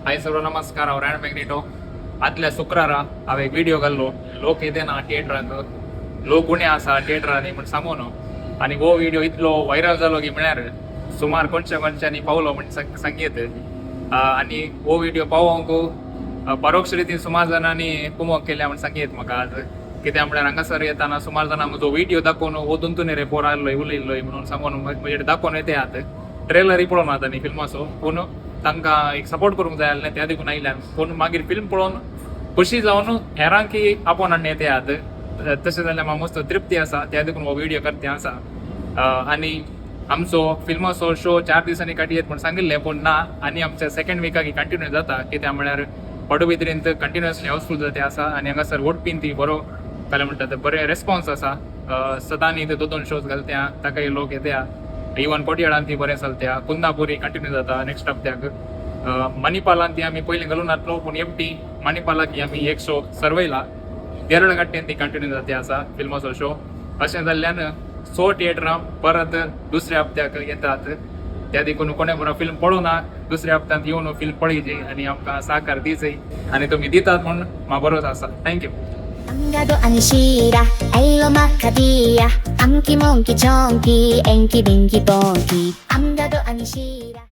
हाय सर्व नमस्कार हांव रायन मॅग्नेटो. आदल्या शुक्रारा हांव एक व्हिडिओ घाल्लो. लोक येते ना थिएटराक, लोक उणे आसा थिएटरांनी म्हण सांगून, आनी हो व्हिडिओ इतलो व्हायरल जालो की म्हळ्यार सुमार कोणच्यानी पावलो म्हण सांगयत. आनी हो व्हिडिओ पावोवंक परोक्ष रितीन सुमार जाणांनी कुमक केल्या म्हण सांगयत म्हाका आज. कित्याक म्हळ्यार हांगासर येताना सुमार जाणांक म्हजो व्हिडिओ दाखोवन ओदून तुने रे पोर आयल्लोय उलयल्लोय म्हणून सांगून म्हजे दाखोवन येते आत. ट्रेलरी पळोवन आतां न्ही फिल्माचो, पूण तांकां एक सपोर्ट करूंक जाय आसलें त्या देखून आयल्यान. पूण मागीर फिल्म पळोवन खुशी जावन हेरांकी आपोवन हाडून येते आत. तशें जाल्यार म्हाका मस्त तृप्ती आसा, त्या देखून हो व्हिडिओ करते आसा. आनी आमचो फिल्माचो शो 4 दिसांनी काडयेत म्हण सांगिल्लें, पूण ना, आनी आमच्या सेकंड विकाक कंटिन्यू जाता. कित्याक म्हळ्यार पडुबिद्रींत कंटिन्युअसली हावसफूल जाते आसा, आनी हांगासर ओटपीन ती बरो जाल्यार म्हणटा ते बरें रेस्पॉन्स आसा. सदांनी ते 2 शोज घालत्या, ताकाय लोक येत्या. इवन कोटयाळान ती बरें चलत्या. कुंदापुरी कंटिन्यू जाता नेक्स्ट हप्त्याक. मणिपालान ती आमी पयलीं घालून नासलो, पूण एफटी मणिपालाक आमी एक शो सरवयला. देरळकाट्टेन ती कंटिन्यू जाते आसा फिल्माचो शो. अशें जाल्ल्यान 100 थिएटरां परत दुसऱ्या हप्त्याक येतात. त्या देखून कोणें बरो फिल्म पळोवं ना, दुसऱ्या हप्त्यांत येवन फिल्म पळयची आनी आमकां सहकार दिवचें. आनी तुमी दितात म्हूण म्हाका बरोच आसा. Thank you. Amgado anishira, ello macadilla, amki monkey chonky, enki binky bonky. Amgado anishira.